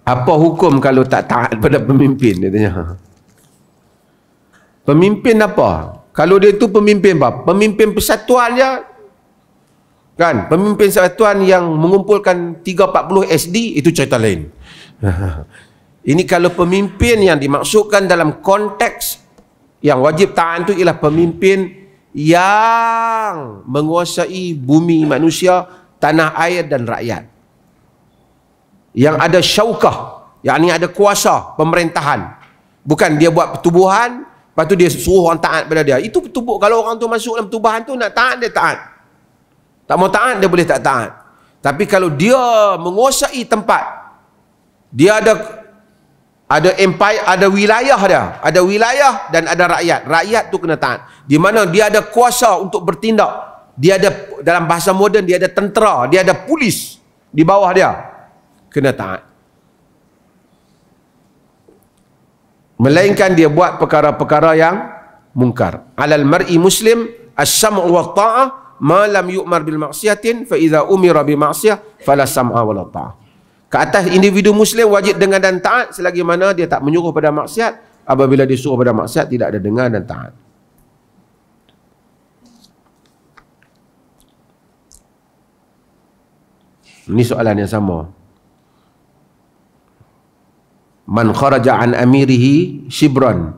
Apa hukum kalau tak taat pada pemimpin? Dia tanya. Pemimpin apa? Kalau dia tu pemimpin apa? Pemimpin persatuan je. Kan? Pemimpin persatuan yang mengumpulkan 340 SD, itu cerita lain. Ini kalau pemimpin yang dimaksudkan dalam konteks yang wajib taat itu ialah pemimpin yang menguasai bumi manusia, tanah air dan rakyat. Yang ada syaukah, yakni ada kuasa pemerintahan. Bukan dia buat pertubuhan, lepas tu dia suruh orang taat pada dia. Itu pertubuh, kalau orang tu masuk dalam pertubuhan tu nak taat, dia taat. Tak mau taat, dia boleh tak taat. Tapi kalau dia menguasai tempat, dia ada empire, ada wilayah dia. Ada wilayah dan ada rakyat. Rakyat tu kena taat. Di mana dia ada kuasa untuk bertindak. Dia ada, dalam bahasa moden, dia ada tentera, dia ada polis di bawah dia. Kena taat. Melainkan dia buat perkara-perkara yang mungkar. Alal mar'i muslim as-sam'u wa ta'ah ma lam yu'mar bil maksiatin fa idza umira bi maksiyah fala sam'a wa la ta'ah. Ke atas individu muslim wajib dengar dan taat selagi mana dia tak menyuruh pada maksiat. Apabila dia suruh pada maksiat, tidak ada dengar dan taat. Ini soalan yang sama. Man kharaja an amirihi shibran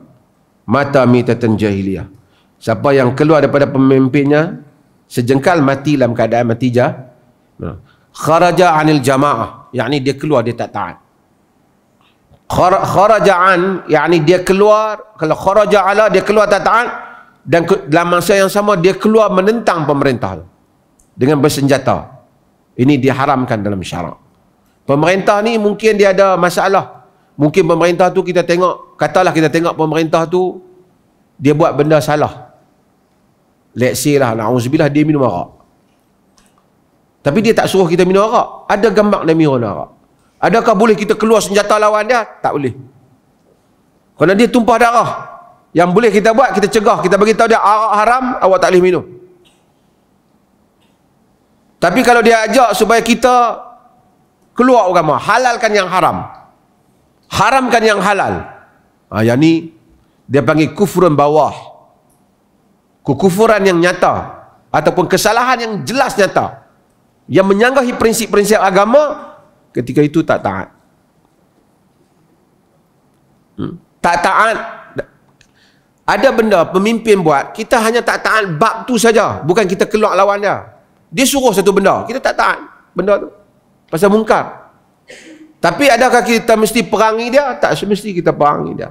mata mitatan jahiliyah. Siapa yang keluar daripada pemimpinnya sejengkal, mati dalam keadaan mati kharaja anil jamaah, yakni dia keluar, dia tak taat. Kharaja an, yakni dia keluar. Kalau kharaja ala, dia keluar tak taat. Dan dalam masa yang sama dia keluar menentang pemerintah dengan bersenjata. Ini diharamkan dalam syarak. Pemerintah ni mungkin dia ada masalah. Mungkin pemerintah tu kita tengok, katalah kita tengok pemerintah tu dia buat benda salah. Let's say lah, na'udzubillah, dia minum arak. Tapi dia tak suruh kita minum arak. Ada gambar dia minum arak. Adakah boleh kita keluar senjata lawan dia? Tak boleh. Kerana dia tumpah darah. Yang boleh kita buat, kita cegah, kita beritahu dia arak haram, awak tak boleh minum. Tapi kalau dia ajak supaya kita keluar agama, halalkan yang haram, haramkan yang halal, yang ni dia panggil kufrun bawah, kekufuran yang nyata ataupun kesalahan yang jelas nyata yang menyanggahi prinsip-prinsip agama. Ketika itu tak taat. Tak taat. Ada benda pemimpin buat, kita hanya tak taat bab tu saja, bukan kita keluar lawan dia. Dia suruh satu benda, kita tak taat benda tu pasal mungkar. Tapi adakah kita mesti perangi dia? Tak semesti kita perangi dia.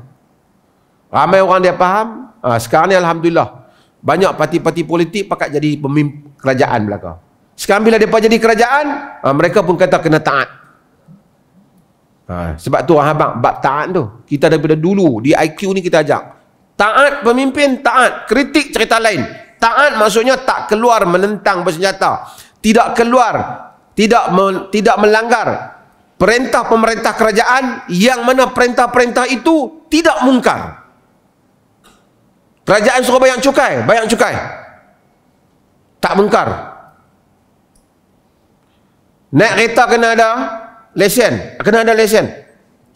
Ramai orang dia faham. Sekarang ni alhamdulillah banyak parti-parti politik pakat jadi pemimpin kerajaan belakang. Sekarang bila mereka jadi kerajaan, mereka pun kata kena taat. Sebab tu orang abang, bab taat tu kita daripada dulu di IQ ni kita ajak taat pemimpin, taat. Kritik cerita lain. Taat maksudnya tak keluar menentang bersenjata, tidak keluar, tidak melanggar perintah pemerintah kerajaan, yang mana perintah-perintah itu tidak mungkar. Kerajaan suruh bayar cukai, tak mungkar. Naik kereta kena ada lesen,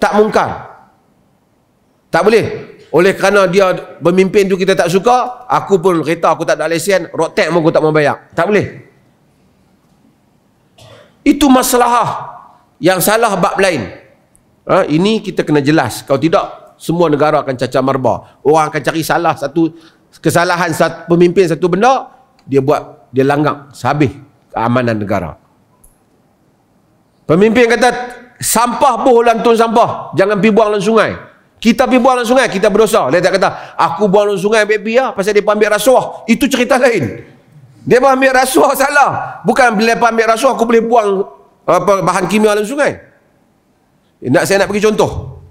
tak mungkar. Tak boleh. Oleh kerana dia pemimpin tu kita tak suka, aku pun kereta aku tak ada lesen, road tax pun aku tak mau bayar. Tak boleh. Itu masalah yang salah bab lain. Ini kita kena jelas. Kalau tidak, semua negara akan cacah marba. Orang akan cari salah satu kesalahan pemimpin satu benda, dia buat, dia langgar sehabis keamanan negara. Pemimpin kata sampah boh lantun sampah, jangan pergi buang dalam sungai. Kita pergi buang dalam sungai, kita berdosa. Dia tak kata aku buang dalam sungai baby pasal dia ambil rasuah. Itu cerita lain. Dia ambil rasuah salah. Bukan bila dia ambil rasuah aku boleh buang bahan kimia dalam sungai. Saya nak bagi contoh.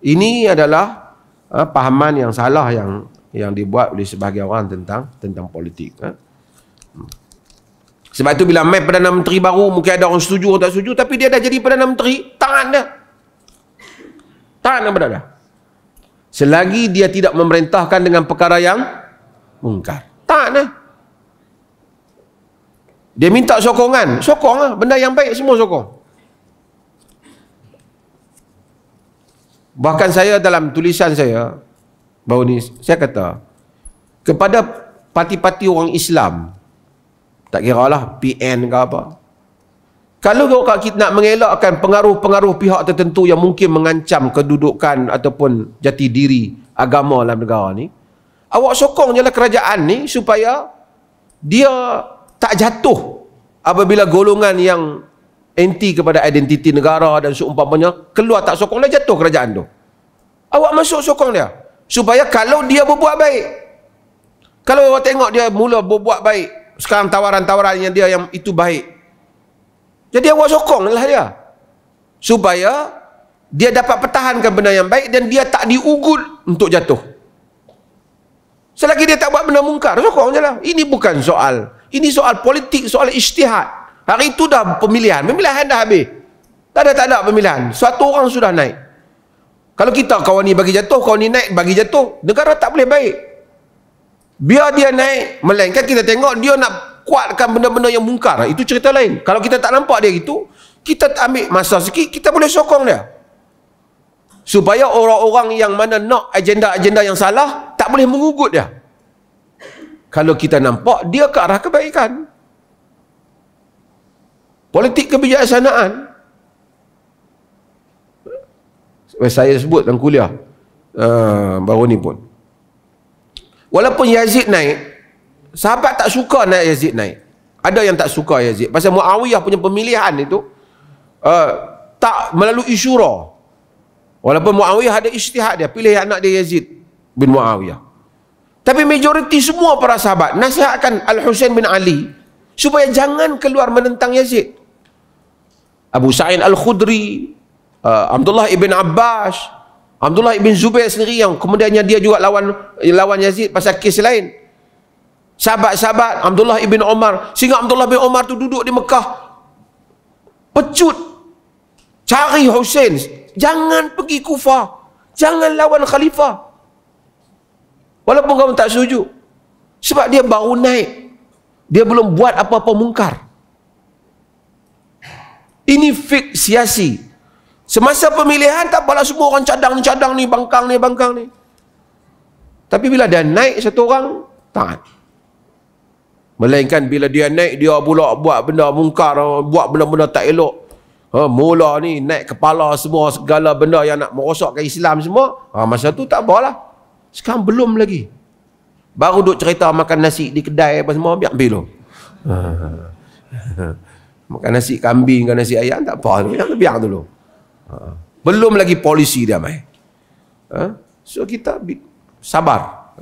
Ini adalah pahaman yang salah yang dibuat oleh sebahagian orang tentang politik. Sebab itu bila mai Perdana Menteri baru, mungkin ada orang setuju atau tak setuju, tapi dia dah jadi Perdana Menteri, taat dia. Taat kepada dia. Selagi dia tidak memerintahkan dengan perkara yang mungkar, taat dia. Dia minta sokongan, sokong lah. Benda yang baik semua sokong. Bahkan saya dalam tulisan saya baru ni, saya kata kepada parti-parti orang Islam, tak kira lah PN ke apa, kalau kita nak mengelakkan pengaruh-pengaruh pihak tertentu yang mungkin mengancam kedudukan ataupun jati diri agama dalam negara ni, awak sokong je lah kerajaan ni supaya dia tak jatuh apabila golongan yang anti kepada identiti negara dan seumpamanya keluar, tak sokong dia, jatuh kerajaan tu. Awak masuk sokong dia supaya kalau dia berbuat baik, kalau awak tengok dia mula berbuat baik, sekarang tawaran-tawaran yang dia yang itu baik, jadi awak sokong lah dia supaya dia dapat pertahankan benda yang baik dan dia tak diugut untuk jatuh. Selagi dia tak buat benda mungkar, sokong je lah. Ini bukan soal, ini soal politik, soal ijtihad. Hari itu dah pemilihan dah habis. Tak ada pemilihan. Suatu orang sudah naik. Kalau kita kawan ni bagi jatuh, kawan ni naik bagi jatuh, negara tak boleh baik. Biar dia naik, melainkan kita tengok dia nak kuatkan benda-benda yang mungkar. Itu cerita lain. Kalau kita tak nampak dia gitu, kita ambil masa sikit, kita boleh sokong dia. Supaya orang-orang yang mana nak agenda-agenda yang salah, tak boleh mengugut dia. Kalau kita nampak dia ke arah kebaikan. Politik kebijaksanaan. Saya sebut dalam kuliah baru ni pun. Walaupun Yazid naik, sahabat tak suka naik Yazid naik. Ada yang tak suka Yazid. Pasal Muawiyah punya pemilihan itu tak melalui syura. Walaupun Muawiyah ada ijtihad, dia pilih anak dia Yazid bin Muawiyah. Tapi majoriti semua para sahabat nasihatkan Al-Husain bin Ali supaya jangan keluar menentang Yazid. Abu Sa'id Al-Khudri, Abdullah ibn Abbas, Abdullah ibn Zubair sendiri yang kemudiannya dia juga lawan Yazid pasal kes lain. Sahabat-sahabat Abdullah ibn Umar, sehingga Abdullah bin Umar tu duduk di Mekah pecut cari Husain, jangan pergi Kufah, jangan lawan khalifah. Walaupun kamu tak setuju, sebab dia baru naik, dia belum buat apa-apa mungkar. Ini fik siasi. Semasa pemilihan tak apalah, semua orang cadang ni, bangkang ni. Tapi bila dia naik satu orang, tak. Melainkan bila dia naik, dia pula buat benda mungkar, buat benda-benda tak elok. Mula ni naik kepala semua, segala benda yang nak merosakkan Islam semua. Masa tu tak apalah. Sekarang belum lagi. Baru duk cerita makan nasi di kedai apa semua, biar dulu. Makan nasi kambing ke nasi ayam tak apa, biar dulu. Belum lagi polisi dia main. So kita sabar.